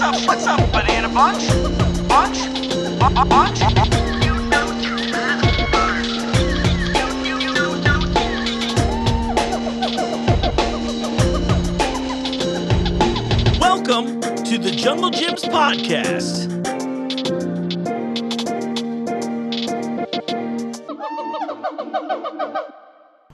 What's up, banana bunch? Bunch? Bunch? Welcome to the Jungle Gyms podcast.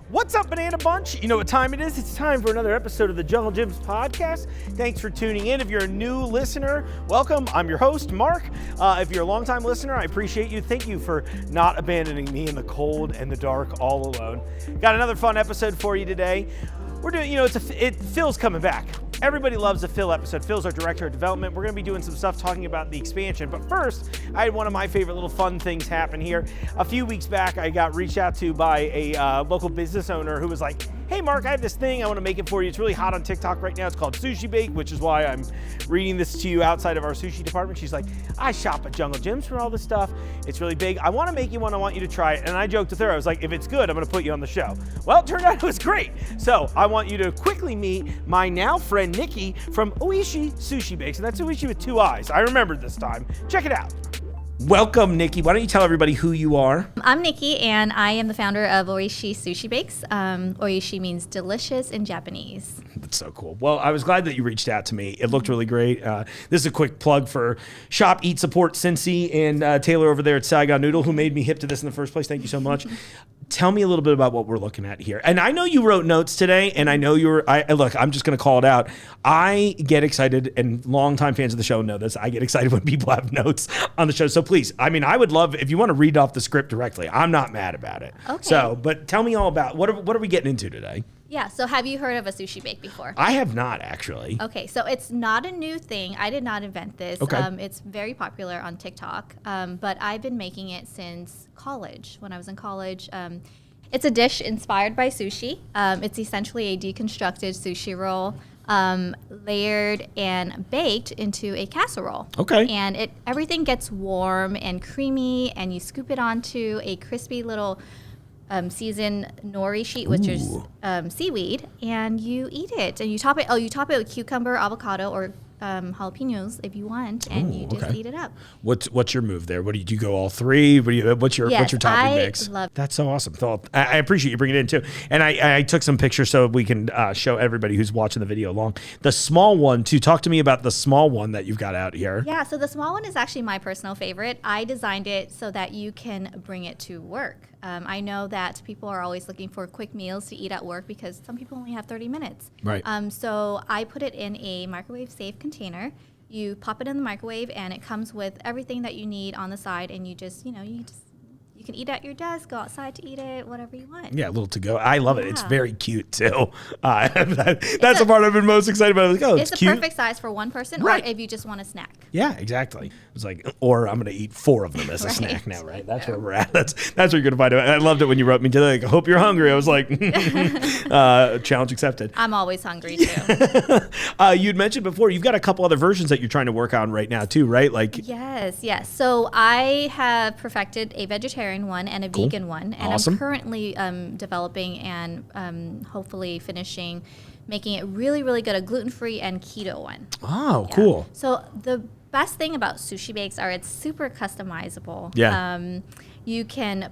What's up, Banana Bunch? You know what time it is? It's time for another episode of the Jungle Gyms podcast. Thanks for tuning in. If you're a new listener, welcome. I'm your host, Mark. If you're a longtime listener, I appreciate you. Thank you for not abandoning me in the cold and the dark all alone. Got another fun episode for you today. We're doing, Phil's coming back. Everybody loves a Phil episode. Phil's our director of development. We're going to be doing some stuff talking about the expansion. But first, I had one of my favorite little fun things happen here. A few weeks back, I got reached out to by a local business owner who was like, hey, Mark, I have this thing. I want to make it for you. It's really hot on TikTok right now. It's called Sushi Bake, which is why I'm reading this to you outside of our sushi department. She's like, I shop at Jungle Gyms for all this stuff. It's really big. I want to make you one. I want you to try it. And I joked with her. I was like, if it's good, I'm going to put you on the show. Well, it turned out it was great. So I want you to quickly meet my now friend, Nikki, from Oishi Sushi Bakes. And that's Oishi with two eyes. I remembered this time. Check it out. Welcome, Nikki. Why don't you tell everybody who you are? I'm Nikki, and I am the founder of Oishi Sushi Bakes. Oishi means delicious in Japanese. That's so cool. Well, I was glad that you reached out to me. It looked really great. This is a quick plug for Shop, Eat, Support, Cincy, and Taylor over there at Saigon Noodle, who made me hip to this in the first place. Thank you so much. Tell me a little bit about what we're looking at here. And I know you wrote notes today, and I know look, I'm just going to call it out. I get excited, and longtime fans of the show know this. I get excited when people have notes on the show. So please, I would love if you want to read off the script directly. I'm not mad about it. Okay. So, but tell me all about what are we getting into today? Yeah, so have you heard of a sushi bake before? I have not, actually. Okay, so it's not a new thing. I did not invent this. Okay. It's very popular on TikTok, but I've been making it since college. When I was in college, it's a dish inspired by sushi. It's essentially a deconstructed sushi roll, layered and baked into a casserole. Okay. And everything gets warm and creamy, and you scoop it onto a crispy little seasoned nori sheet, which is seaweed, and you eat it. And you top it with cucumber, avocado, or jalapenos if you want, and you just eat it up. What's your move there? Do you go all three? What's your topping mix? That's so awesome. I appreciate you bringing it in too. And I took some pictures so we can show everybody who's watching the video along. The small one too. Talk to me about the small one that you've got out here. Yeah, so the small one is actually my personal favorite. I designed it so that you can bring it to work. I know that people are always looking for quick meals to eat at work because some people only have 30 minutes. Right. So I put it in a microwave-safe container. You pop it in the microwave, and it comes with everything that you need on the side, and you can eat at your desk, go outside to eat it, whatever you want. Yeah, a little to go. I love it. It's very cute too. That's the part I've been most excited about. It's a cute. Perfect size for one person, right. Or if you just want a snack. Yeah, exactly. It's like, or I'm going to eat 4 of them as a snack now, right? That's where we're at. That's where you're going to find it. I loved it when you wrote me today. Like, I hope you're hungry. I was like, challenge accepted. I'm always hungry too. You'd mentioned before, you've got a couple other versions that you're trying to work on right now too, right? Yes. So I have perfected a vegetarian one and a vegan one, and awesome. I'm currently developing and hopefully finishing making it really, really good, a gluten-free and keto one. Oh, yeah. Cool. So the best thing about sushi bakes are it's super customizable. Yeah. You can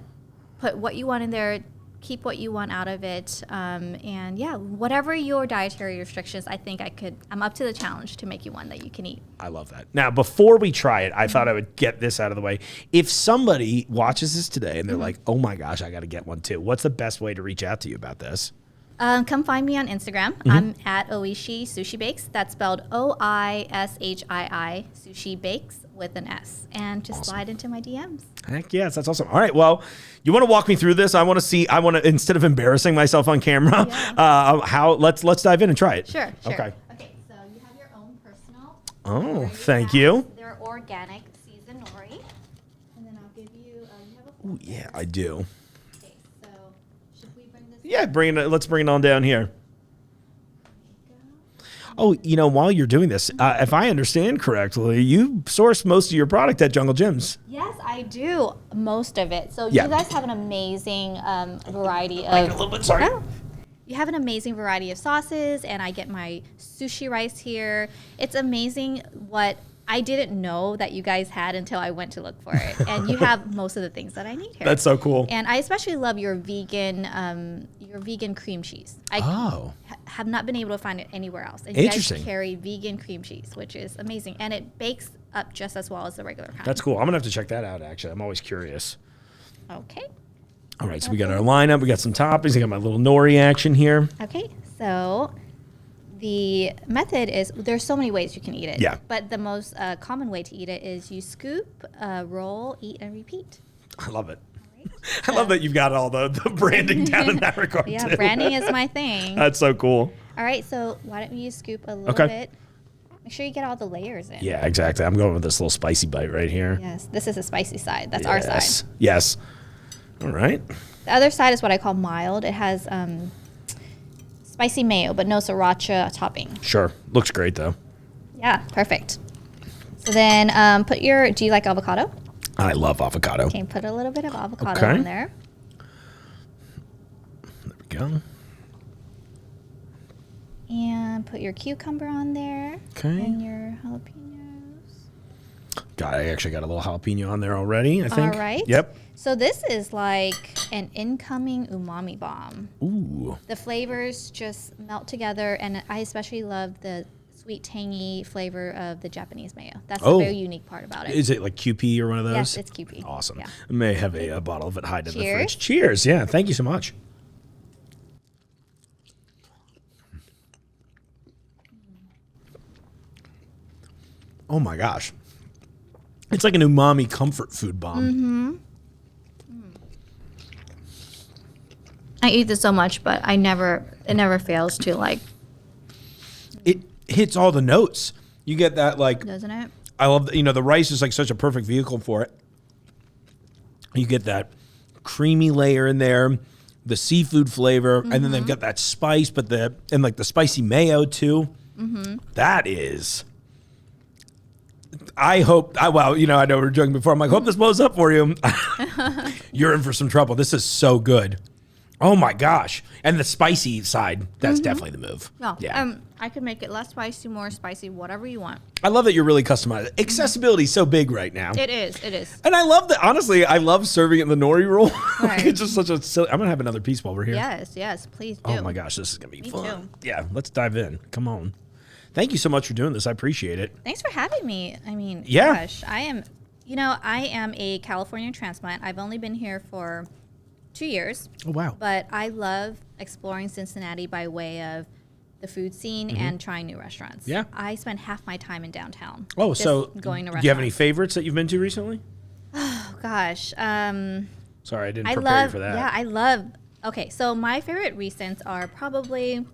put what you want in there, keep what you want out of it, and yeah, whatever your dietary restrictions, I think I'm up to the challenge to make you one that you can eat. I love that. Now, before we try it, I thought I would get this out of the way. If somebody watches this today and they're like, oh my gosh, I got to get one too, what's the best way to reach out to you about this? Come find me on Instagram. I'm at Oishi Sushi Bakes. That's spelled Oishii, Sushi Bakes with an S. And just slide into my DMs. Heck yes, that's awesome. All right, well, you want to walk me through this? I want to, instead of embarrassing myself on camera, let's dive in and try it. Sure. Okay. Okay, so you have your own personal. Oh, thank you. They're organic seasoned nori. And then I'll give you, you have a fork. Ooh, yeah, I do. Yeah, let's bring it on down here. Oh, while you're doing this, if I understand correctly, you source most of your product at Jungle Gyms. Yes, I do. Most of it. So you guys have an amazing variety of... a little bit, sorry. Oh. You have an amazing variety of sauces, and I get my sushi rice here. It's amazing what I didn't know that you guys had until I went to look for it. And you have most of the things that I need here. That's so cool. And I especially love your vegan cream cheese. I have not been able to find it anywhere else. And you guys carry vegan cream cheese, which is amazing. And it bakes up just as well as the regular kind. That's cool. I'm going to have to check that out, actually. I'm always curious. Okay. All right, so we got our lineup. We got some toppings. I got my little nori action here. Okay, so the method is, there's so many ways you can eat it. Yeah. But the most common way to eat it is you scoop, roll, eat, and repeat. I love it. I love that you've got all the branding down in that regard, Yeah, too. branding is my thing. That's so cool. All right, so why don't you scoop a little bit? Make sure you get all the layers in. Yeah, exactly. I'm going with this little spicy bite right here. Yes, this is a spicy side. That's our side. Yes. All right. The other side is what I call mild. It has spicy mayo, but no sriracha topping. Sure. Looks great, though. Yeah, perfect. So then do you like avocado? I love avocado. Okay, put a little bit of avocado on there. There we go. And put your cucumber on there. Okay. And your jalapenos. I actually got a little jalapeno on there already, I think. All right. Yep. So this is like an incoming umami bomb. Ooh. The flavors just melt together, and I especially love the sweet, tangy flavor of the Japanese mayo. That's the very unique part about it. Is it like QP or one of those? Yes, it's QP. Awesome. Yeah. I may have a bottle of it hide in the fridge. Cheers. Cheers. Yeah, thank you so much. Oh my gosh. It's like an umami comfort food bomb. I eat this so much, but it never fails to like. It hits all the notes. You get that Doesn't it? I love, the rice is like such a perfect vehicle for it. You get that creamy layer in there, the seafood flavor, and then they've got that spice, and like the spicy mayo too. That is. I hope, I know we were joking before. I'm like, hope this blows up for you. You're in for some trouble. This is so good. Oh my gosh. And the spicy side, that's definitely the move. No, yeah. I could make it less spicy, more spicy, whatever you want. I love that you're really customized. Accessibility is so big right now. It is. And I love that, honestly, I love serving it in the nori roll. Right. It's just such a silly, I'm going to have another piece while we're here. Yes, please do. Oh my gosh, this is going to be Me fun. too. Yeah, let's dive in. Come on. Thank you so much for doing this. I appreciate it. Thanks for having me. I mean, Yeah. gosh, I am a California transplant. I've only been here for 2 years. Oh, wow. But I love exploring Cincinnati by way of the food scene and trying new restaurants. Yeah. I spend half my time in downtown. Oh, just so going to restaurants. do you have any favorites that you've been to recently? Oh, gosh. Sorry, I didn't prepare you for that. Yeah, I love. Okay, so my favorite recents are probably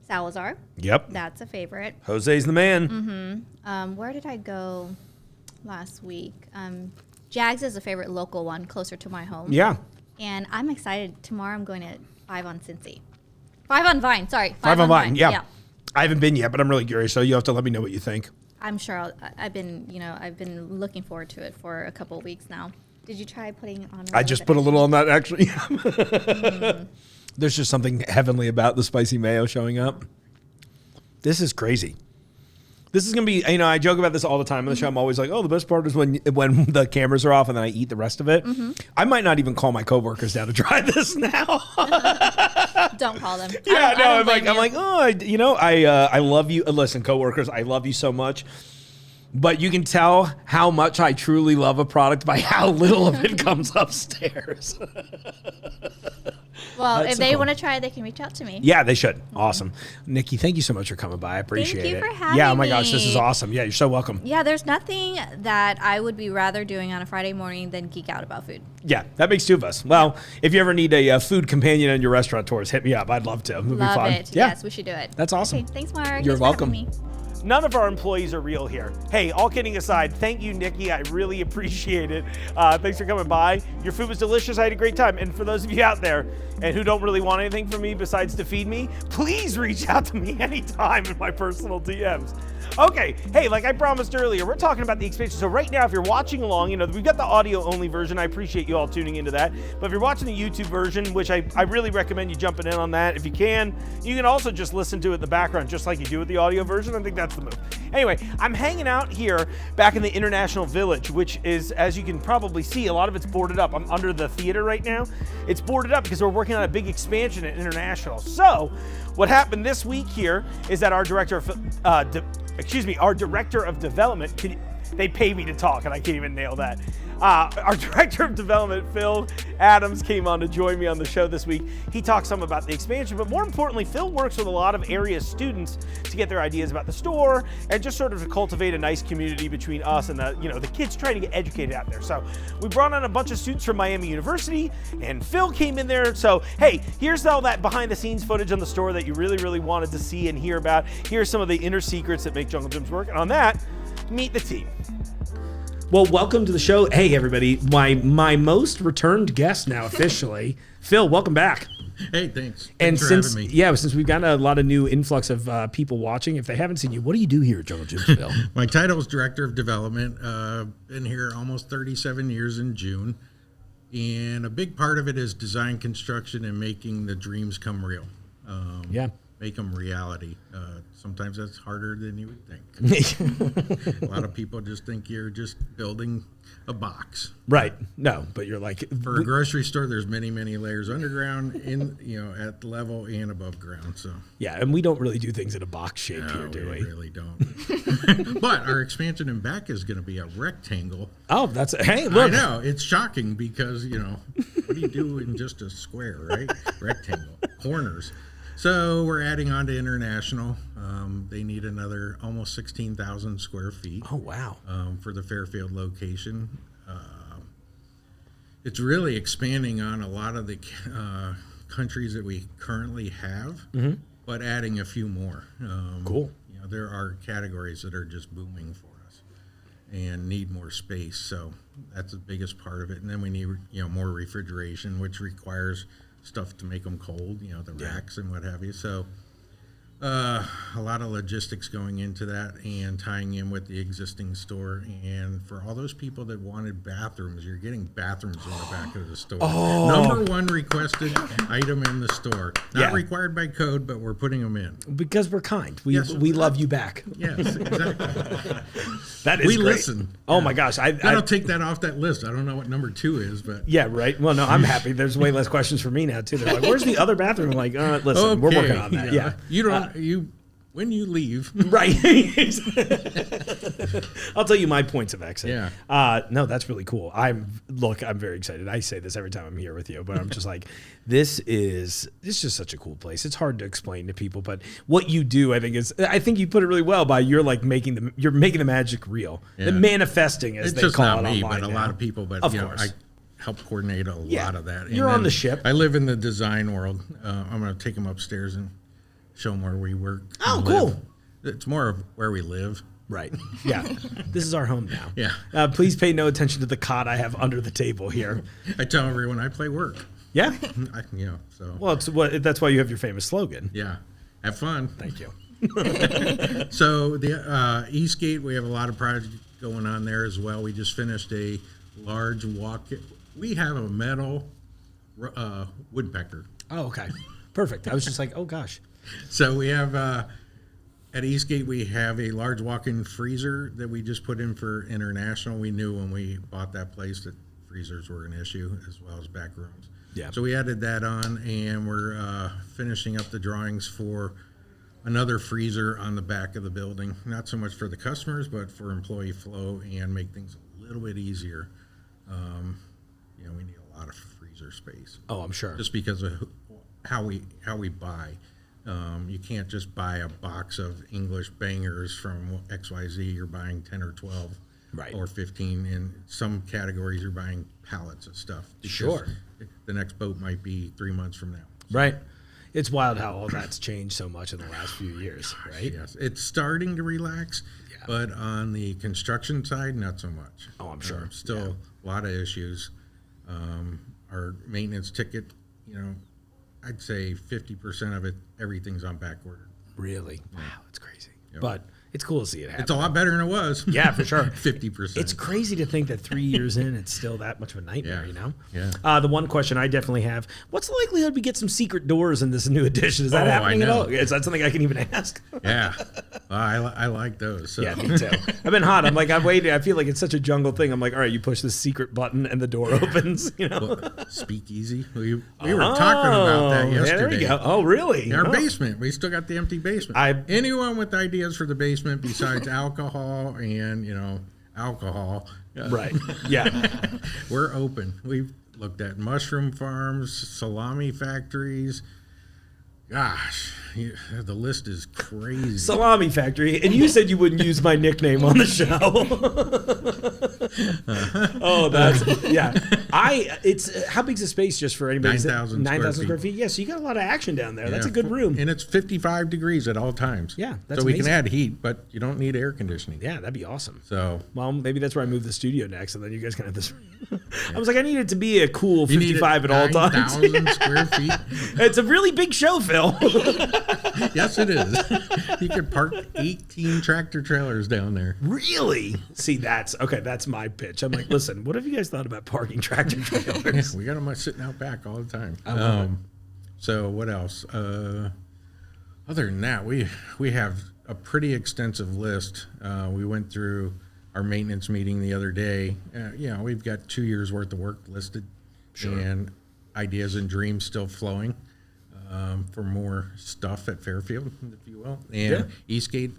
Salazar. Yep. That's a favorite. Jose's the man. Where did I go last week? Jags is a favorite local one closer to my home. Yeah. And I'm excited. Tomorrow I'm going to 5 on Cincy. 5 on Vine, sorry. 5 on Vine, yeah. I haven't been yet, but I'm really curious, so you have to let me know what you think. I'm sure I've been looking forward to it for a couple of weeks now. Did you try putting on I just put a little on that, actually. There's just something heavenly about the spicy mayo showing up. This is crazy. This is going to be, I joke about this all the time on the show. I'm always like, oh, the best part is when the cameras are off and then I eat the rest of it. I might not even call my coworkers down to try this now. Don't call them. Yeah, no, I'm like, oh, I love you. Listen, coworkers, I love you so much. But you can tell how much I truly love a product by how little of it comes upstairs. Well, if they want to try it, they can reach out to me. Yeah, they should. Awesome. Nikki, thank you so much for coming by. I appreciate it. Thank you for having me. Yeah, oh my gosh, this is awesome. Yeah, you're so welcome. Yeah, there's nothing that I would be rather doing on a Friday morning than geek out about food. Yeah, that makes two of us. Well, if you ever need a food companion on your restaurant tours, hit me up. I'd love to. It would be fun. Love it. Yeah. Yes, we should do it. That's awesome. Okay, thanks, Mark. You're Thanks for welcome. having me. None of our employees are real here. Hey, all kidding aside, thank you, Nikki. I really appreciate it. Thanks for coming by. Your food was delicious. I had a great time. And for those of you out there and who don't really want anything from me besides to feed me, please reach out to me anytime in my personal DMs. Okay, hey, like I promised earlier, we're talking about the expansion. So right now, if you're watching along, we've got the audio-only version. I appreciate you all tuning into that. But if you're watching the YouTube version, which I really recommend you jumping in on that. If you can also just listen to it in the background, just like you do with the audio version. I think that's the move. Anyway, I'm hanging out here back in the International Village, which is, as you can probably see, a lot of it's boarded up. I'm under the theater right now. It's boarded up because we're working on a big expansion at International. So what happened this week here is that our director of development, they pay me to talk and I can't even nail that. Our director of development, Phil Adams, came on to join me on the show this week. He talked some about the expansion, but more importantly, Phil works with a lot of area students to get their ideas about the store and just sort of to cultivate a nice community between us and the kids trying to get educated out there. So we brought on a bunch of students from Miami University and Phil came in there. So, hey, here's all that behind the scenes footage on the store that you really, really wanted to see and hear about. Here's some of the inner secrets that make Jungle Gyms work. And on that, meet the team. Well, welcome to the show. Hey, everybody. My most returned guest now officially. Phil, welcome back. Hey, thanks. And Thanks for since having me. since we've gotten a lot of new influx of people watching, if they haven't seen you, what do you do here at Jungle Gyms, Phil? My title is Director of Development. Been here almost 37 years in June. And a big part of it is design, construction, and making the dreams come real. Make them reality. Sometimes that's harder than you would think. A lot of people just think you're just building a box. Right. No, but you're like... For a grocery store, there's many, many layers underground, at the level and above ground. So yeah, and we don't really do things in a box shape here, do we? We really don't. But our expansion in back is going to be a rectangle. Oh, hey, look. I know. It's shocking because, what do you do in just a square, right? Rectangle. Corners. So we're adding on to International. They need another almost 16,000 square feet. Oh, wow. For the Fairfield location. It's really expanding on a lot of the countries that we currently have, but adding a few more. Cool. There are categories that are just booming for us and need more space. So that's the biggest part of it. And then we need, more refrigeration, which requires stuff to make them cold, the racks and what have you. So a lot of logistics going into that and tying in with the existing store. And for all those people that wanted bathrooms, you're getting bathrooms in the back of the store. Oh. Number one requested item in the store. Not required by code, but we're putting them in. Because we're kind. We love you back. Yes, exactly. That is we great. Listen. Oh, my gosh. I'll take that off that list. I don't know what number 2 is, but... Yeah, right. Well, no, I'm happy. There's way less questions for me now, too. They're like, where's the other bathroom? I'm like, listen, we're working on that. Yeah. You don't... when you leave... Right. I'll tell you my points of exit. Yeah. No, that's really cool. I'm very excited. I say this every time I'm here with you, but I'm just like, this is just such a cool place. It's hard to explain to people, but what you do, I think you put it really well by you're making the magic real. Yeah. The manifesting, as it's they just call not it me, online but a now. lot of people. But Of course. I help coordinate a lot of that. And You're on then the ship. I live in the design world. I'm going to take them upstairs and show them where we work. Oh, and cool. live. It's more of where we live. Right. Yeah. This is our home now. Yeah. Please pay no attention to the cot I have under the table here. I tell everyone I play work. Yeah. So. Well, that's why you have your famous slogan. Yeah. Have fun. Thank you. So the Eastgate, we have a lot of projects going on there as well. We just finished a large walk. We have a metal woodpecker. Oh, okay. Perfect. I was just like, oh gosh. So we have at Eastgate, we have a large walk-in freezer that we just put in for International. We knew when we bought that place that freezers were an issue as well as back rooms. Yeah. So we added that on, and we're finishing up the drawings for another freezer on the back of the building. Not so much for the customers, but for employee flow and make things a little bit easier. We need a lot of freezer space. Oh, I'm sure. Just because of how we buy. You can't just buy a box of English bangers from XYZ. You're buying 10 or 12 Right. or 15. In some categories, you're buying pallets of stuff. because Sure. The next boat might be 3 months from now. Right. It's wild how all that's changed so much in the last few years, right? Yes. It's starting to relax, Yeah. but on the construction side, not so much. Oh, I'm sure. Still a lot of issues. Our maintenance ticket, I'd say 50% of it, everything's on back order. Really? Wow, that's crazy. Yep. But It's cool to see it happen. It's a lot better than it was. Yeah, for sure. 50%. It's crazy to think that 3 years in, it's still that much of a nightmare, Yeah. you know? Yeah. The one question I definitely have, what's the likelihood we get some secret doors in this new edition? Is that Oh, happening I at know. all? Is that something I can even ask? Yeah. I like those. So. Yeah, me too. I've been hot. I'm like, I'm waiting. I feel like it's such a jungle thing. I'm like, all right, you push this secret button and the door opens, you know? Speakeasy. We were talking about that Yeah, yesterday. there we go. Oh, really? In our Oh. basement. We still got the empty basement. Anyone with ideas for the basement besides alcohol and, alcohol. Right. Yeah. We're open. We've looked at mushroom farms, salami factories. Gosh, the list is crazy. Salami Factory. And you said you wouldn't use my nickname on the show. Oh, that's, yeah. It's, how big's the space just for anybody? 9,000 square feet. Yeah, so you got a lot of action down there. That's a Yeah. good room. And it's 55 degrees at all times. Yeah, that's so we can amazing. add heat, but you don't need air conditioning. Yeah, that'd be awesome. So Well, maybe that's where I move the studio next, and then you guys can have this. I was like, I need it to be a cool you need 55 at all times. 9,000 square feet. It's a really big show, Phil. Yes, it is. You could park 18 tractor trailers down there. Really? See, that's my pitch. I'm like, listen, what have you guys thought about parking tractor Yeah, trailers? we got them sitting out back all the time. I love it. So what else? Other than that, we have a pretty extensive list. We went through our maintenance meeting the other day. We've got 2 years worth of work listed, and ideas and dreams still flowing for more stuff at Fairfield, if you will. And Eastgate,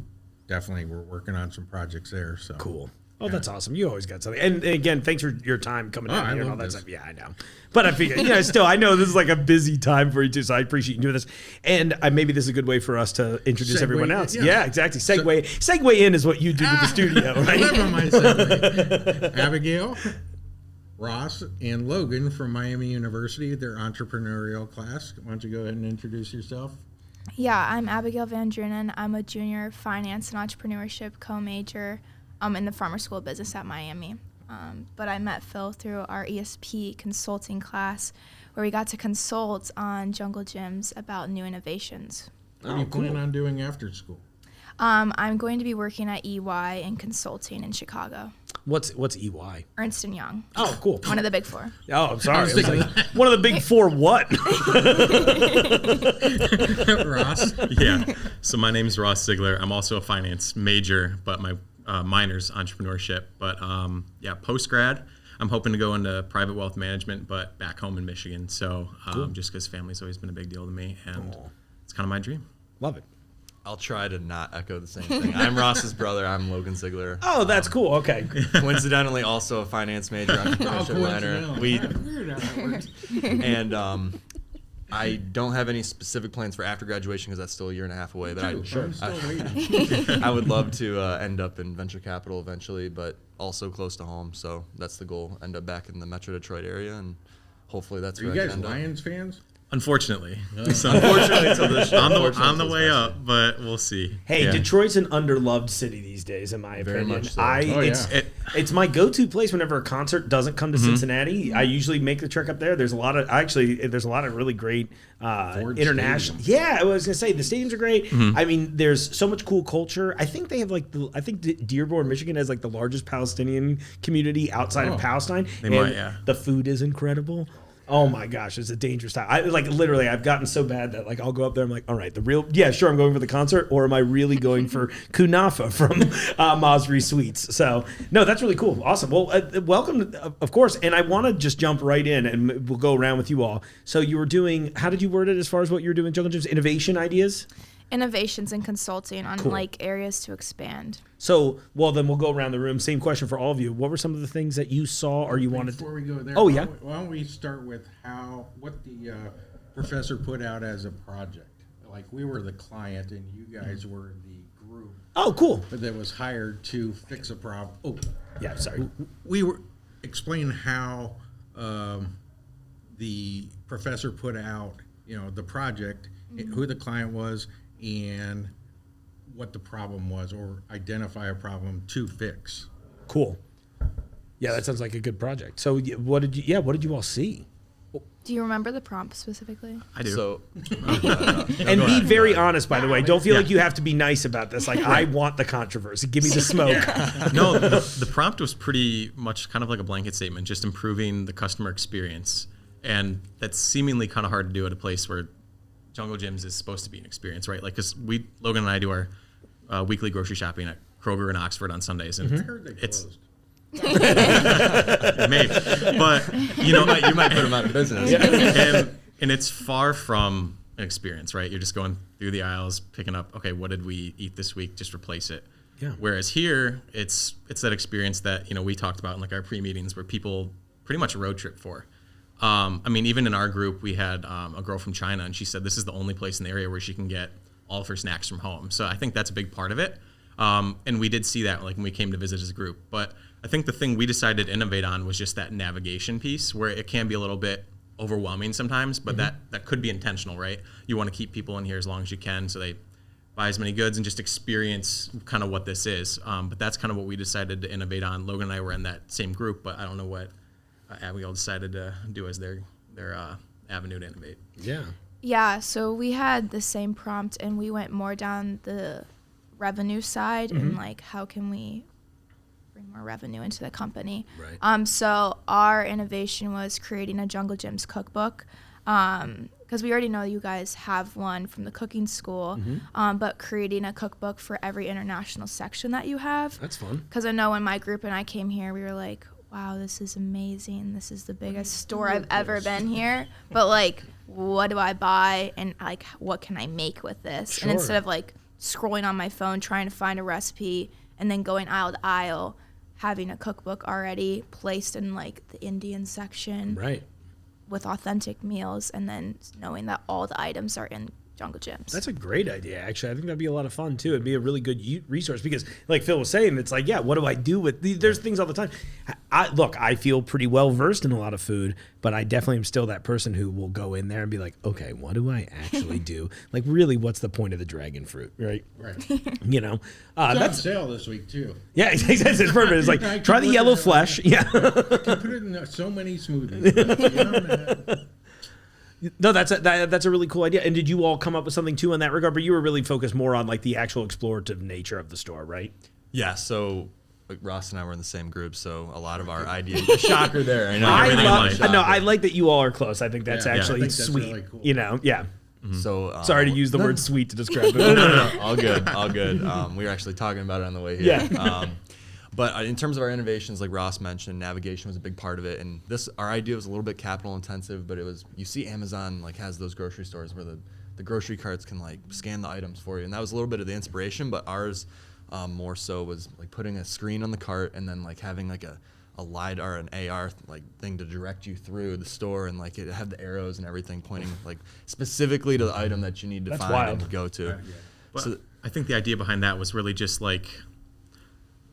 definitely, we're working on some projects there. So Cool. Oh, that's awesome. You always got something. And again, thanks for your time coming down I here and all love that this. stuff. Yeah, I know. But I figure, still, I know this is like a busy time for you too, so I appreciate you doing this. And maybe this is a good way for us to introduce Segue, everyone else. yeah. Yeah, exactly. Segue in is what you do with the studio, I right? live on my segue. Abigail, Ross, and Logan from Miami University, their entrepreneurial class. Why don't you go ahead and introduce yourself? Yeah, I'm Abigail Van Drunen. I'm a junior finance and entrepreneurship co-major in the Farmer School of Business at Miami. But I met Phil through our ESP consulting class where we got to consult on jungle gyms about new innovations. What do you plan on doing after school? I'm going to be working at EY and consulting in Chicago. What's EY? Ernst & Young, Oh, cool. one of the big four. Oh, I'm sorry. I was like, one of the big four what? Ross? Yeah. So my name is Ross Ziegler. I'm also a finance major, but my minor's entrepreneurship. But post grad, I'm hoping to go into private wealth management, but back home in Michigan. So just because family's always been a big deal to me, and it's kind of my dream. Love it. I'll try to not echo the same thing. I'm Ross's brother. I'm Logan Ziegler. Oh, that's cool. Okay. Coincidentally, also a finance major, entrepreneurship minor. Weird how that works. And I don't have any specific plans for after graduation because that's still a year and a half away. But I'm still waiting. I would love to end up in venture capital eventually, but also close to home. So that's the goal. End up back in the Metro Detroit area, and hopefully that's Are where you I guys can end Lions fans? Unfortunately. So Unfortunately, to this show. on the Unfortunately, way especially. up, but we'll see. Hey, Yeah. Detroit's an underloved city these days, in my Very opinion. much so. It's my go-to place whenever a concert doesn't come to Cincinnati. I usually make the trek up there. There's a lot of really great international. Stadium. Yeah, I was gonna say the stadiums are great. I mean, there's so much cool culture. I think they have Dearborn, Michigan has like the largest Palestinian community outside of Palestine. They might, yeah. The food is incredible. Oh my gosh, it's a dangerous time. I've gotten so bad that I'll go up there. I'm like, all right, I'm going for the concert, or am I really going for kunafa from Masri Sweets? So no, that's really cool, awesome. Well, welcome, of course. And I want to just jump right in, and we'll go around with you all. So you were doing, how did you word it as far as what you were doing, Jungle Gyms? Innovation ideas. Innovations and consulting on Cool. areas to expand. So, well, then we'll go around the room. Same question for all of you. What were some of the things that you saw or you wanted Before we go there, Oh, yeah. why don't we start with what the professor put out as a project? Like, we were the client and you guys were the group Oh, cool. that was hired to fix a problem. Oh, Yeah, sorry. we were explaining how the professor put out, the project, who the client was, and what the problem was, or identify a problem to fix. Cool. Yeah, that sounds like a good project. So what did you all see? Do you remember the prompt specifically? I do. So, And be very honest, by the way. Don't feel like you have to be nice about this. Like, I want the controversy. Give me the smoke. No, the prompt was pretty much kind of like a blanket statement, just improving the customer experience. And that's seemingly kind of hard to do at a place where Jungle Gyms is supposed to be an experience, right? Like, because Logan and I do our weekly grocery shopping at Kroger in Oxford on Sundays, and I heard they closed. Maybe, but you might put them out of business. and it's far from an experience, right? You're just going through the aisles, picking up, okay, what did we eat this week? Just replace it. Yeah. Whereas here, it's that experience that we talked about in like our pre-meetings where people pretty much road trip for. I mean, even in our group, we had a girl from China, and she said this is the only place in the area where she can get all of her snacks from home. So I think that's a big part of it. And we did see that like when we came to visit as a group. But I think the thing we decided to innovate on was just that navigation piece where it can be a little bit overwhelming sometimes, but that could be intentional, right? You want to keep people in here as long as you can so they buy as many goods and just experience kind of what this is. But that's kind of what we decided to innovate on. Logan and I were in that same group, but I don't know what Abigail decided to do as their avenue to innovate. Yeah. Yeah, so we had the same prompt, and we went more down the revenue side and like how can we bring more revenue into the company. Right. So our innovation was creating a Jungle Gyms cookbook, because we already know you guys have one from the cooking school, but creating a cookbook for every international section that you have. That's fun. Because I know when my group and I came here, we were like, wow, this is amazing. This is the biggest store I've ever been here. But like, what do I buy? And like, what can I make with this? Sure. And instead of like scrolling on my phone, trying to find a recipe and then going aisle to aisle, having a cookbook already placed in like the Indian section Right. with authentic meals, and then knowing that all the items are in Jungle Gyms. That's a great idea, actually. I think that'd be a lot of fun, too. It'd be a really good resource because, like Phil was saying, it's like, yeah, what do I do with these? There's things all the time. Look, I feel pretty well versed in a lot of food, but I definitely am still that person who will go in there and be like, okay, what do I actually do? Like, really, what's the point of the dragon fruit, right? Right. You know? It's on That's sale this week too. Yeah, it's perfect. It's like, I try the can yellow put it in- flesh. Yeah. You put it in so many smoothies. No, that's a really cool idea. And did you all come up with something, too, in that regard? But you were really focused more on, like, the actual explorative nature of the store, right? Yeah, so like Ross and I were in the same group, so a lot of our ideas. Shocker there, I know. I like that you all are close. I think that's Yeah, I actually think that's sweet. really cool. You know, yeah. So Sorry to use the word sweet to describe it. No, all good, all good. We were actually talking about it on the way here. Yeah. But in terms of our innovations, like Ross mentioned, navigation was a big part of it. And our idea was a little bit capital intensive, but it was, you see Amazon like has those grocery stores where the grocery carts can like scan the items for you. And that was a little bit of the inspiration, but ours more so was like putting a screen on the cart and then like having like a LiDAR, an AR like thing to direct you through the store, and like it had the arrows and everything pointing like specifically to the item that you need to That's find wild. and go to. But So I think the idea behind that was really just like,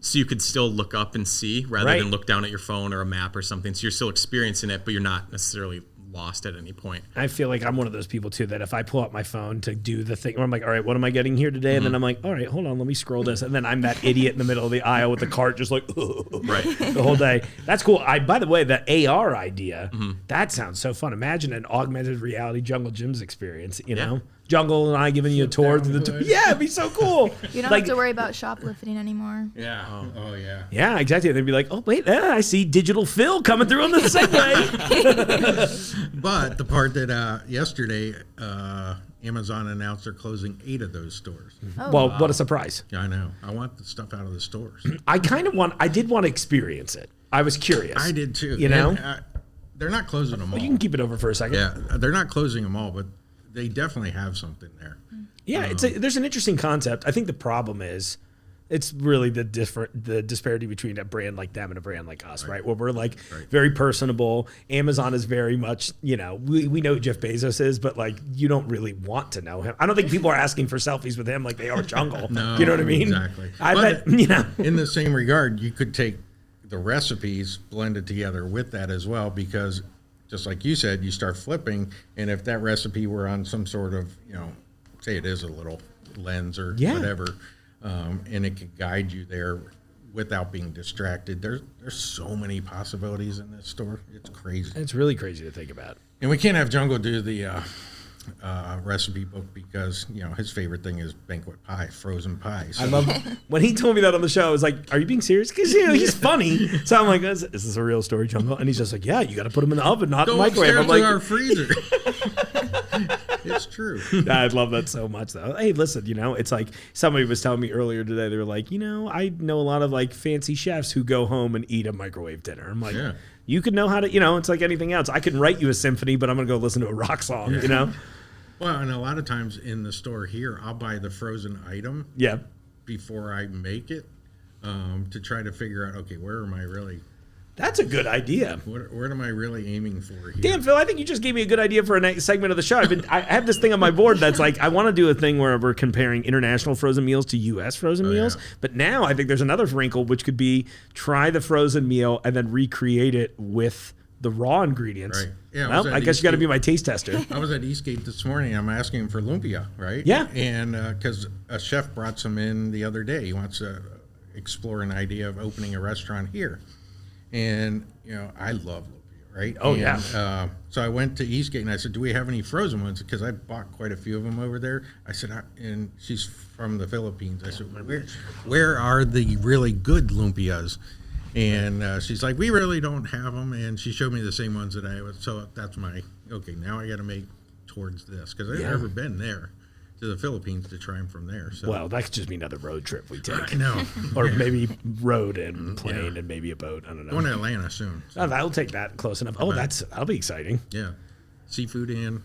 so you could still look up and see rather Right. than look down at your phone or a map or something. So you're still experiencing it, but you're not necessarily lost at any point. I feel like I'm one of those people, too, that if I pull out my phone to do the thing, where I'm like, all right, what am I getting here today? And then I'm like, all right, hold on, let me scroll this. And then I'm that idiot in the middle of the aisle with the cart just like, Right. the whole day. That's cool. By the way, the AR idea, that sounds so fun. Imagine an augmented reality Jungle Gyms experience, you know? Jungle and I giving you a tour through the yeah, it'd be so cool. You don't Like- have to worry about shoplifting anymore. Yeah. Oh yeah. Yeah, exactly. They'd be like, oh, wait, I see Digital Phil coming through on the Segway. But the part that yesterday Amazon announced they're closing 8 of those stores. Well, what a surprise. Yeah, I know. I want the stuff out of the stores. I did want to experience it. I was curious. I did too. You know? And, they're not closing them all. You can keep it over for a second. Yeah, they're not closing them all, but they definitely have something there. Yeah, there's an interesting concept. I think the problem is it's really the disparity between a brand like them and a brand like us, right? Where we're like very personable. Amazon is very much, we know who Jeff Bezos is, but like you don't really want to know him. I don't think people are asking for selfies with him like they are Jungle. No, you know what I mean? Exactly. I But bet, in the same regard, you could take the recipes blended together with that as well, because just like you said, you start flipping, and if that recipe were on some sort of, say it is a little lens or whatever, and it could guide you there without being distracted. There's so many possibilities in this store. It's crazy. It's really crazy to think about. And we can't have Jungle do the recipe book because, his favorite thing is banquet pie, frozen pie. So. I love when he told me that on the show. I was like, "Are you being serious?" Because he's funny. So I'm like, "Is this a real story, Jungle?" And he's just like, "Yeah, you got to put them in the oven, not the microwave." I'm like, our freezer. It's true. I love that so much, though. Hey, listen, it's like somebody was telling me earlier today. They were like, I know a lot of like fancy chefs who go home and eat a microwave dinner. I'm like, Yeah. You could know how to, it's like anything else. I can write you a symphony, but I'm going to go listen to a rock song, Well, and a lot of times in the store here, I'll buy the frozen item Yeah. before I make it to try to figure out, okay, where am I really, That's a good idea. what am I really aiming for here? Damn, Phil, I think you just gave me a good idea for a next segment of the show. I have this thing on my board that's like, I want to do a thing where we're comparing international frozen meals to U.S. frozen meals. Yeah. But now I think there's another wrinkle, which could be try the frozen meal and then recreate it with the raw ingredients. Right. Yeah, Well, I guess you got to be my taste tester. I was at Eastgate this morning. I'm asking him for lumpia, right? Yeah. And because a chef brought some in the other day. He wants to explore an idea of opening a restaurant here. And, I love lumpia, right? Oh, and, yeah. So I went to Eastgate and I said, do we have any frozen ones? Because I bought quite a few of them over there. I said, and she's from the Philippines. I said, where are the really good lumpias? And she's like, we really don't have them. And she showed me the same ones that I was. So that's okay, now I got to make towards this. Because I've never been there to the Philippines to try them from there. So. Well, that could just be another road trip we take. I know. Or maybe road and plane and maybe a boat. I don't know. Going to Atlanta soon. So. Oh, that'll take that close enough. Oh, that'll be exciting. Yeah. Seafood and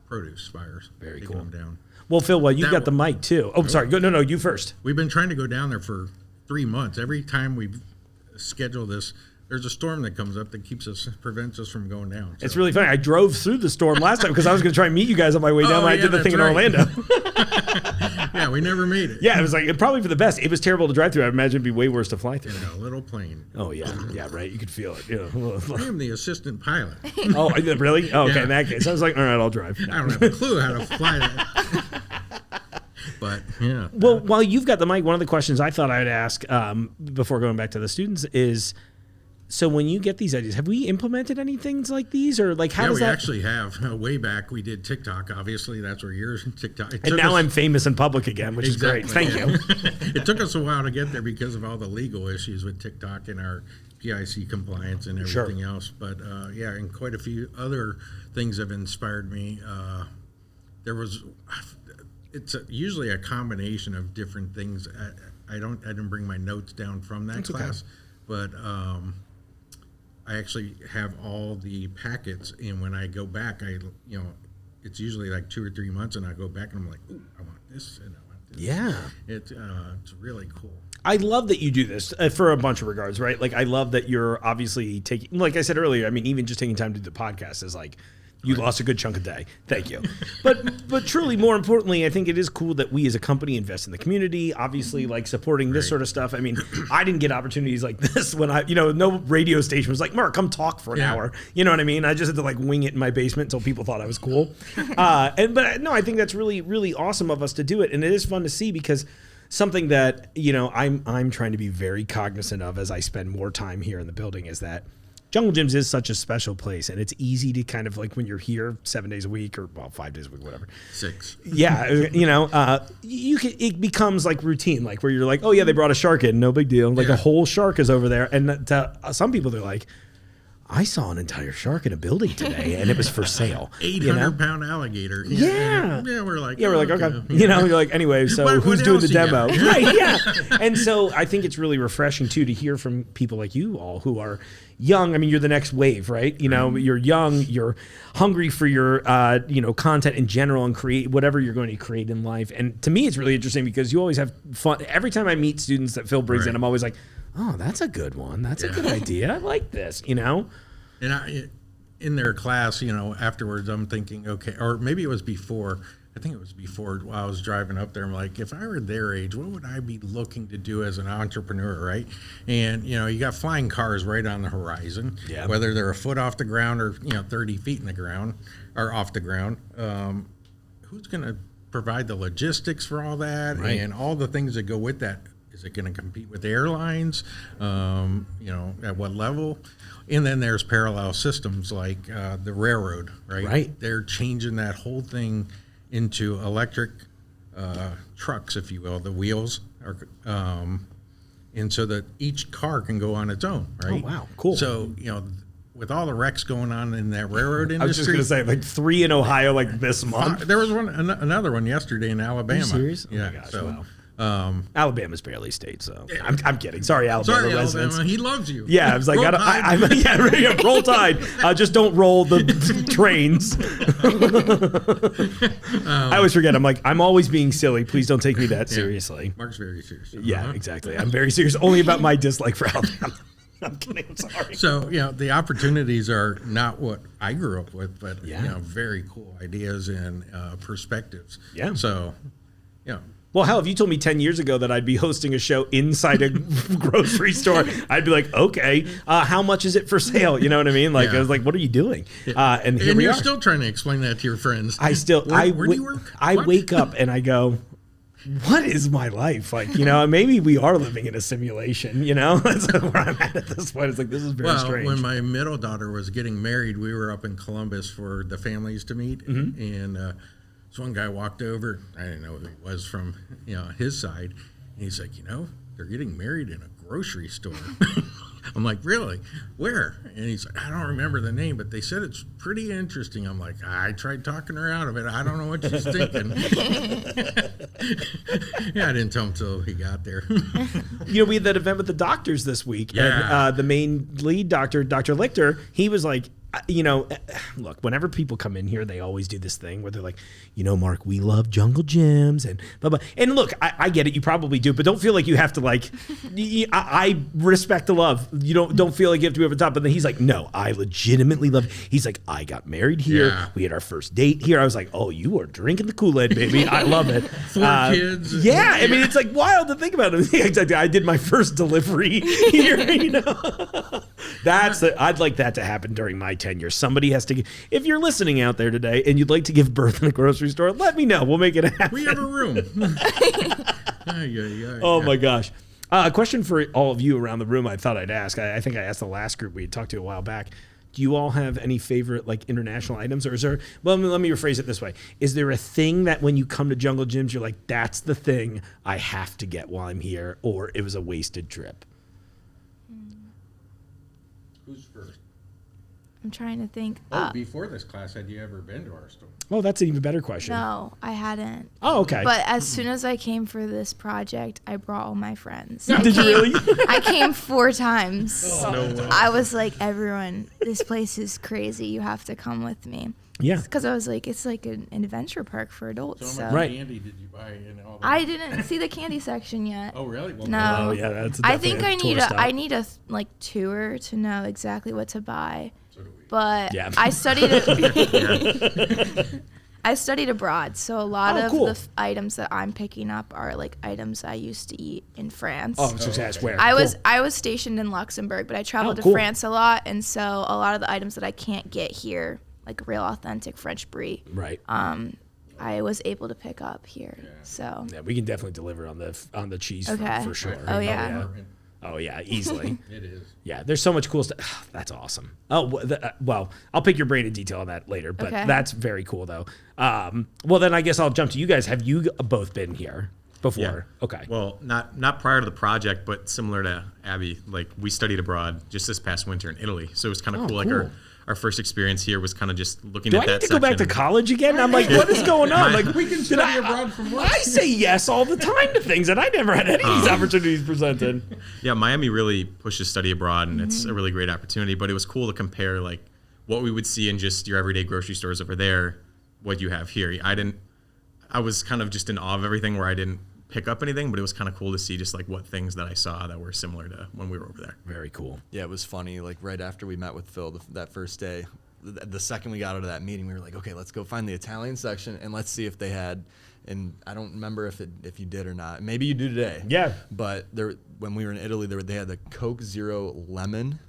produce fires. Very Taking cool. them down. Well, Phil, you've got the mic too. Oh, sorry. No, you first. We've been trying to go down there for 3 months. Every time we schedule this, there's a storm that comes up that prevents us from going down. So. It's really funny. I drove through the storm last time because I was going to try and meet you guys on my way down when I did the thing in Orlando. Yeah, we never made it. Yeah, it was like probably for the best. It was terrible to drive through. I imagine it'd be way worse to fly through. In a little plane. Oh yeah, right. You could feel it. I am the assistant pilot. Oh, really? Oh, okay. Yeah. In that case, I was like, all right, I'll drive. I don't have a clue how to fly that. But yeah. Well, while you've got the mic, one of the questions I thought I'd ask before going back to the students is, so when you get these ideas, have we implemented any things like these, or like how does that? Yeah, we actually have. Way back, we did TikTok. Obviously, that's where yours TikTok. And now I'm famous in public again, which is great. Thank you. It took us a while to get there because of all the legal issues with TikTok and our PIC compliance and everything else. But yeah, and quite a few other things have inspired me. It's usually a combination of different things. I didn't bring my notes down from that class, but I actually have all the packets, and when I go back, it's usually like 2 or 3 months, and I go back and I'm like, ooh, I want this, and I want this. Yeah. It's really cool. I love that you do this for a bunch of regards, right? Like, I love that you're obviously taking, like I said earlier, I mean, even just taking time to do the podcast is like, you lost a good chunk of day. Thank you. But truly, more importantly, I think it is cool that we as a company invest in the community, obviously, like supporting this sort of stuff. I mean, I didn't get opportunities like this when no radio station was like, Mark, come talk for an hour. You know what I mean? I just had to like wing it in my basement until people thought I was cool. But I think that's really, really awesome of us to do it. And it is fun to see because something that, I'm trying to be very cognizant of as I spend more time here in the building is that Jungle Gyms is such a special place, and it's easy to kind of like when you're here 7 days a week or 5 days a week, whatever. 6. Yeah, it becomes like routine, like where you're like, oh yeah, they brought a shark in, no big deal. Like a whole shark is over there, and to some people they're like, I saw an entire shark in a building today, and it was for sale. 800-pound alligator. Yeah. Yeah, we're like, okay. You're like, anyway, so who's doing the demo? Right, yeah. And so I think it's really refreshing, too, to hear from people like you all who are young. I mean, you're the next wave, right? You're young, you're hungry for your, content in general and create whatever you're going to create in life. And to me, it's really interesting because you always have fun. Every time I meet students that Phil brings in, I'm always like, oh, that's a good one. That's a good idea. I like this, And in their class, afterwards, I'm thinking, okay, or maybe it was before. I think it was before while I was driving up there. I'm like, if I were their age, what would I be looking to do as an entrepreneur, right? And, you got flying cars right on the horizon, whether they're a foot off the ground or, 30 feet in the ground or off the ground. Who's going to provide the logistics for all that and all the things that go with that? Is it going to compete with airlines? At what level? And then there's parallel systems like the railroad, right? Right. They're changing that whole thing into electric trucks, if you will. The wheels are, and so that each car can go on its own, right? Oh, wow. Cool. So, with all the wrecks going on in that railroad industry. I was just going to say, like 3 in Ohio, like this month. There was another one yesterday in Alabama. Are you serious? Yeah. Oh my gosh, So, wow. Alabama's barely state, so I'm kidding. Sorry, Alabama residents. Alabama. He loves you. Yeah, I was like, roll tide. Just don't roll the trains. I always forget. I'm always being silly. Please don't take me that seriously. Mark's very serious. Yeah, exactly. I'm very serious. Only about my dislike for Alabama. I'm kidding. I'm sorry. So, the opportunities are not what I grew up with, but, very cool ideas and perspectives. Yeah. So, Well, hell, if you told me 10 years ago that I'd be hosting a show inside a grocery store, I'd be like, okay, how much is it for sale? You know what I mean? Like, I was like, what are you doing? And here we you're are. still trying to explain that to your friends. Where do you work? I What? wake up and I go, what is my life? Like, maybe we are living in a simulation, That's where I'm at this point. It's like, this is very strange. When my middle daughter was getting married, we were up in Columbus for the families to meet. Mm-hmm. And this one guy walked over. I didn't know who he was from, his side. And he's like, they're getting married in a grocery store. I'm like, really? Where? And he's like, I don't remember the name, but they said it's pretty interesting. I'm like, I tried talking her out of it. I don't know what she's thinking. I didn't tell him till he got there. We had that event with the doctors this week. Yeah. And the main lead doctor, Dr. Lichter, he was like, look, whenever people come in here, they always do this thing where they're like, Mark, we love jungle gyms and blah, blah. And look, I get it. You probably do, but don't feel like you have to I respect the love. You don't feel like you have to be over the top. But then he's like, no, I legitimately love it. He's like, I got married here. Yeah. We had our first date here. I was like, oh, you are drinking the Kool-Aid, baby. I love it. 4 kids. Yeah. I mean, it's like wild to think about it. Exactly. I did my first delivery here, I'd like that to happen during my tenure. Somebody has to, if you're listening out there today and you'd like to give birth in a grocery store, let me know. We'll make it happen. We have a room. Oh my gosh. A question for all of you around the room I thought I'd ask. I think I asked the last group we had talked to a while back. Do you all have any favorite international items? Or is there, well, let me rephrase it this way. Is there a thing that when you come to Jungle Gyms, you're like, that's the thing I have to get while I'm here, or it was a wasted trip? Who's first? I'm trying to think. Before this class, had you ever been to our store? Oh, that's an even better question. No, I hadn't. Oh, okay. But as soon as I came for this project, I brought all my friends. Did you really? I came 4 times. No way. I was like, everyone, this place is crazy. You have to come with me. Yeah. Because I was like, it's like an adventure park for adults. So So much Right. candy did you buy in all the... I didn't see the candy section yet. Oh, really? Well, No. Oh, yeah, that's I think definitely I a need a tour to know exactly what to buy. So do we. But Yeah. I studied I studied abroad, so a lot of cool. the items that I'm picking up are like items I used to eat in France. Oh, so that's where. I was Cool. I was stationed in Luxembourg, but I traveled cool. to France a lot, and so a lot of the items that I can't get here, like real authentic French brie, Right. I was able to pick up here. So Yeah, we can definitely deliver on the cheese front Okay. for sure. Oh, yeah. Oh yeah, easily. It is. Yeah, there's so much cool stuff. That's awesome. Oh, well, I'll pick your brain in detail on that later, but Okay. that's very cool though. Well, then I guess I'll jump to you guys. Have you both been here before? Yeah. Okay. Well, not prior to the project, but similar to Abby, like we studied abroad just this past winter in Italy. So it was kind of cool. Like cool. our first experience here was kind of just looking Do at I that need to go back to section. college again? I'm like, what is going on? Like, We can did study abroad from work. I say yes all the time to things, and I never had any of these opportunities presented. Yeah, Miami really pushes study abroad, and it's a really great opportunity. But it was cool to compare like what we would see in just your everyday grocery stores over there, what you have here. I was kind of just in awe of everything where I didn't pick up anything, but it was kind of cool to see just like what things that I saw that were similar to when we were over there. Very cool. Yeah, it was funny. Like right after we met with Phil that first day, the second we got out of that meeting, we were like, okay, let's go find the Italian section and let's see if they had. And I don't remember if you did or not. Maybe you do today. Yeah. But when we were in Italy, they had the Coke Zero Lemon.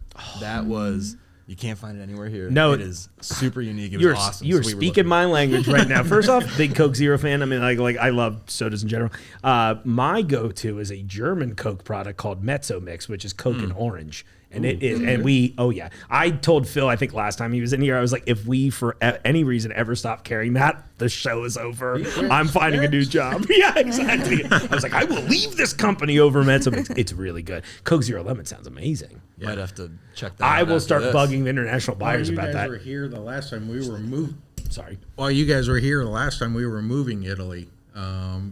That was You can't find it anywhere here. No. It is super unique. It was You're awesome. you're So we were speaking looking- my language right now. First off, big Coke Zero fan. I mean, like I love sodas in general. My go-to is a German Coke product called Mezzo Mix, which is Coke and orange. And it is, and we, oh yeah. I told Phil, I think last time he was in here, I was like, if we for any reason ever stop carrying that, the show is over. I'm finding a new job. Yeah, exactly. I was like, I will leave this company over Mezzo Mix. It's really good. Coke Zero Lemon sounds amazing. Might have to check that out. I will after start this. bugging the international buyers you about guys that. were here the last time we were moving. Sorry. While you guys were here the last time, we were moving Italy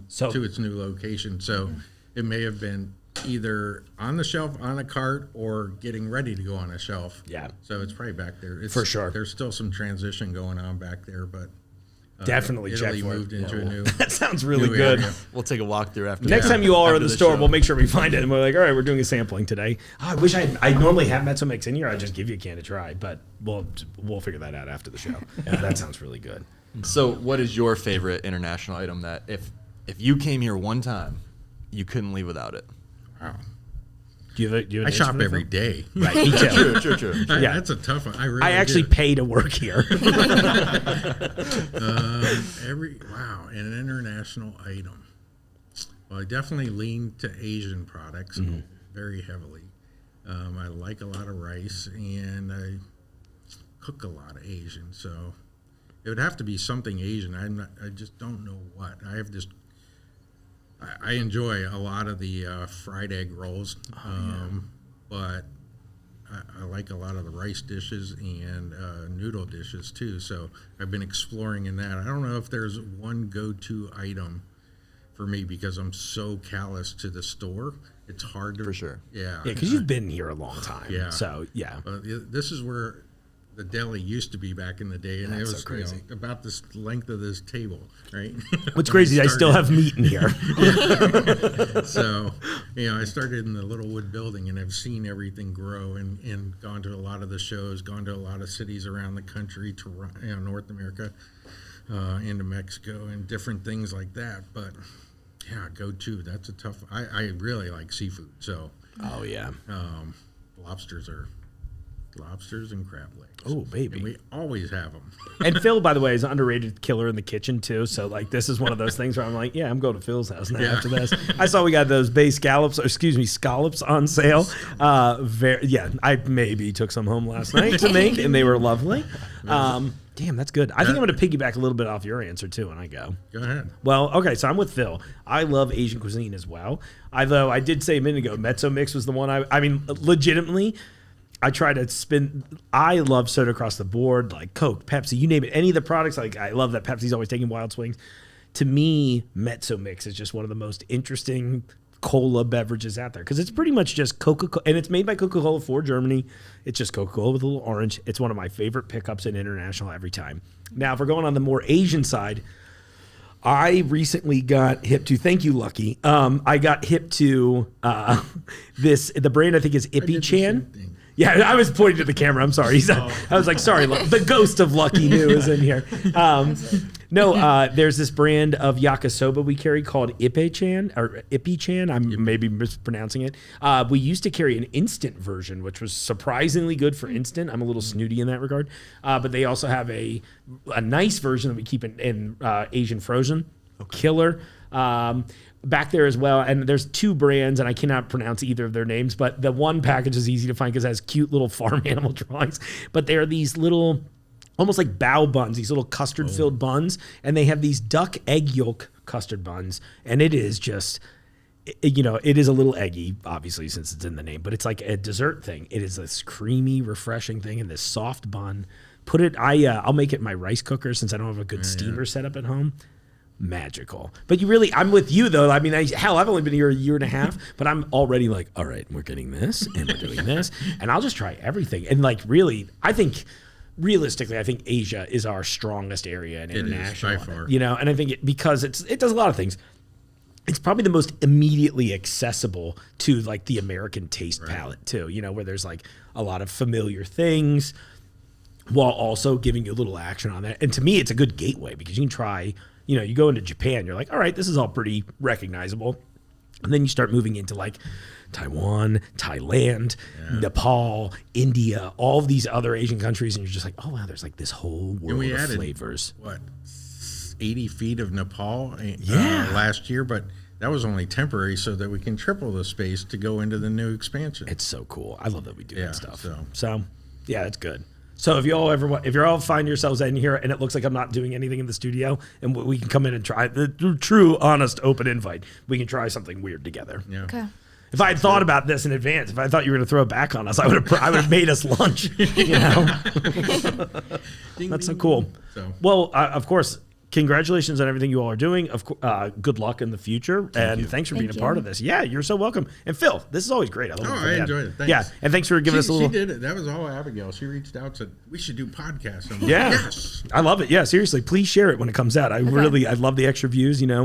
So- to its new location. So it may have been either on the shelf, on a cart, or getting ready to go on a shelf. Yeah. So it's probably back there. It's, For sure. There's still some transition going on back there, but Definitely check Italy for it. moved into a new. That sounds really new good. area. We'll take a walk through after. Next the- time you all are in after the store, show. we'll make sure we find it. And we're like, all right, we're doing a sampling today. Oh, I wish I normally have Mezzo Mix in here. I'd just give you a can to try, but we'll figure that out after the show. Yeah, that sounds really good. So, what is your favorite international item that if you came here one time, you couldn't leave without it? Wow. Do you have an I answer shop for that, every Phil? day. Right, me too. True. Yeah. That's a tough one. I really I actually do. pay to work here. Wow, an international item. Well, I definitely lean to Asian products very heavily. I like a lot of rice, and I cook a lot of Asian, so it would have to be something Asian. I just don't know what. I enjoy a lot of the fried egg rolls, but I like a lot of the rice dishes and noodle dishes too. So I've been exploring in that. I don't know if there's one go-to item for me because I'm so callous to the store. It's hard to. For sure. Yeah. Yeah, because you've been here a long time. Yeah. So, yeah. This is where the deli used to be back in the day, and That's it was so crazy. about this length of this table, right? What's When crazy is I still started. have meat in here. So, I started in the little wood building, and I've seen everything grow and gone to a lot of the shows, gone to a lot of cities around the country, to North America, into Mexico, and different things like that. But yeah, go-to, that's a tough. I really like seafood, so Oh, yeah. lobsters and crab legs. Oh, baby. And we always have them. And Phil, by the way, is an underrated killer in the kitchen too. So like, this is one of those things where I'm like, yeah, I'm going to Phil's house now Yeah. after this. I saw we got those bay scallops on sale. I maybe took some home last night to make, and they were lovely. Damn, that's good. I think I'm going to piggyback a little bit off your answer too when I go. Go ahead. Well, okay, so I'm with Phil. I love Asian cuisine as well. Although I did say a minute ago, Mezzo Mix was the one I mean, legitimately, I try to I love soda across the board, like Coke, Pepsi, you name it. Any of the products, like I love that Pepsi's always taking wild swings. To me, Mezzo Mix is just one of the most interesting cola beverages out there because it's pretty much just Coca-Cola, and it's made by Coca-Cola for Germany. It's just Coca-Cola with a little orange. It's one of my favorite pickups in international every time. Now, if we're going on the more Asian side, I recently got hip to, thank you, Lucky. I got hip to the brand I think is Ippy-chan. Yeah, I was pointing to the camera. I'm sorry. I was like, sorry, the ghost of Lucky New is in here. There's this brand of yakisoba we carry called Ippy-chan. I'm maybe mispronouncing it. We used to carry an instant version, which was surprisingly good for instant. I'm a little snooty in that regard. But they also have a nice version that we keep in Asian frozen. Killer. Back there as well, and there's two brands, and I cannot pronounce either of their names, but the one package is easy to find because it has cute little farm animal drawings, but they're these little, almost like bao buns, these little custard-filled buns, and they have these duck egg yolk custard buns, and it is just, it is a little eggy, obviously, since it's in the name, but it's like a dessert thing. It is this creamy, refreshing thing in this soft bun. I'll make it in my rice cooker since I don't have a good steamer set up at home. Magical. But I'm with you though. I mean, I've only been here a year and a half, but I'm already like, all right, we're getting this and we're doing this, and I'll just try everything. And like, really, realistically, I think Asia is our strongest area in international. It is, by far. And I think because it does a lot of things. It's probably the most immediately accessible to like the American taste palette too, where there's like a lot of familiar things while also giving you a little action on that. And to me, it's a good gateway because you can try, you go into Japan, you're like, all right, this is all pretty recognizable. And then you start moving into like Taiwan, Thailand, Nepal, India, all of these other Asian countries, and you're just like, oh wow, there's like this whole world we of added, flavors. What, 80 feet of Nepal Yeah. last year, but that was only temporary so that we can triple the space to go into the new expansion. It's so cool. I love that we do Yeah, that stuff. so. Yeah, it's good. So if you all find yourselves in here and it looks like I'm not doing anything in the studio, and we can come in and try the true, honest, open invite, we can try something weird together. Yeah. Okay. If I had thought about this in advance, if I thought you were going to throw it back on us, I would have made us lunch. You know, that's so cool. So. Well, of course, congratulations on everything you all are doing. Good luck in the future, and thanks for being a part of this. Yeah, you're so welcome. And Phil, this is always great. I love I enjoyed it. Thanks. Yeah, and thanks for giving us a little. She did it. That was all Abigail. She reached out and said, we should do podcasts. I'm like, Yeah, yes. I love it. Yeah, seriously, please share it when it comes out. I love the extra views. You know,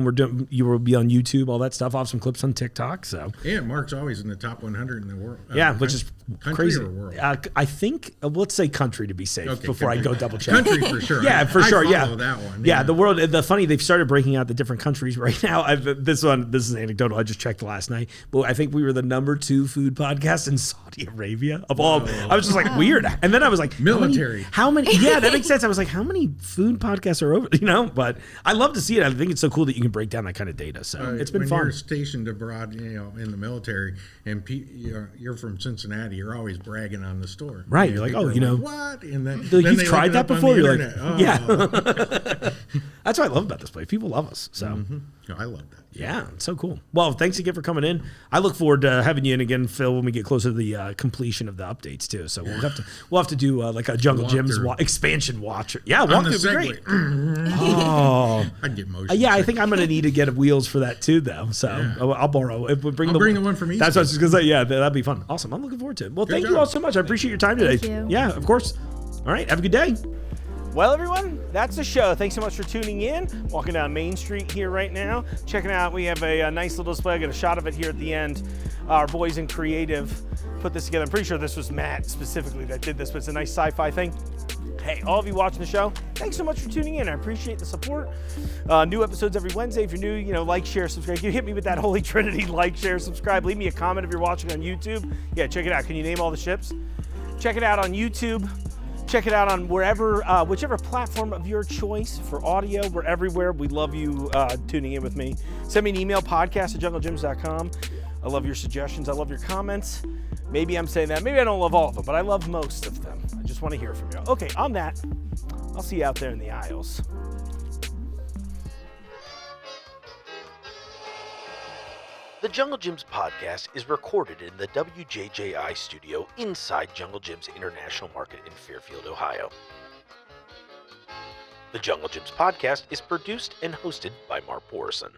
you will be on YouTube, all that stuff. I'll have some clips on TikTok. So Yeah, Mark's always in the top 100 in the world. yeah, which is country crazy. Or world? I think let's say country to be safe Okay, before country. I go double check. Country for sure. Yeah, for sure. I Yeah, follow that one. Yeah, the world. The funny, they've started breaking out the different countries right now. This is anecdotal. I just checked last night, but I think we were the #2 food podcast in Saudi Arabia of all. I was just like weird, and then I was like Military. How many? Yeah, that makes sense. I was like, how many food podcasts are over? You know, but I love to see it. I think it's so cool that you can break down that kind of data. So it's been when fun. you're stationed abroad, in the military, and you're from Cincinnati, you're always bragging on the store. Right, you're like, people oh, are you know, what? And then You've they look tried it that up on before. the You're like, internet. Oh. yeah. That's what I love about this place. People love us. So. I love that. Yeah, it's so cool. Well, thanks again for coming in. I look forward to having you in again, Phil, when we get closer to the completion of the updates too. So we'll have to do like a Jungle Gyms expansion watch. Yeah, On the walkthrough would be great. Segway. Oh, I'd get motion. yeah. I sick. think I'm going to need to get wheels for that too, though. So I'll borrow. If we bring I'll bring the one from East That's what I was Coast. going to say. Yeah, that'd be fun. Awesome. I'm looking forward to it. Well, thank you job. all so much. I appreciate your time today. Thank you. Yeah, of course. All right. Have a good day. Well, everyone, that's the show. Thanks so much for tuning in. Walking down Main Street here right now. Checking out, we have a nice little display. I got a shot of it here at the end. Our boys in creative put this together. I'm pretty sure this was Matt specifically that did this, but it's a nice sci-fi thing. Hey, all of you watching the show, thanks so much for tuning in. I appreciate the support. New episodes every Wednesday. If you're new, like, share, subscribe. You hit me with that holy trinity, like, share, subscribe. Leave me a comment if you're watching on YouTube. Yeah, check it out. Can you name all the ships? Check it out on YouTube. Check it out on whichever platform of your choice for audio. We're everywhere. We love you tuning in with me. Send me an email, podcast@junglegyms.com. I love your suggestions. I love your comments. Maybe I'm saying that. Maybe I don't love all of them, but I love most of them. I just want to hear from you. Okay, on that, I'll see you out there in the aisles. The Jungle Gyms podcast is recorded in the WJJI studio inside Jungle Gyms International Market in Fairfield, Ohio. The Jungle Gyms podcast is produced and hosted by Mark Borison.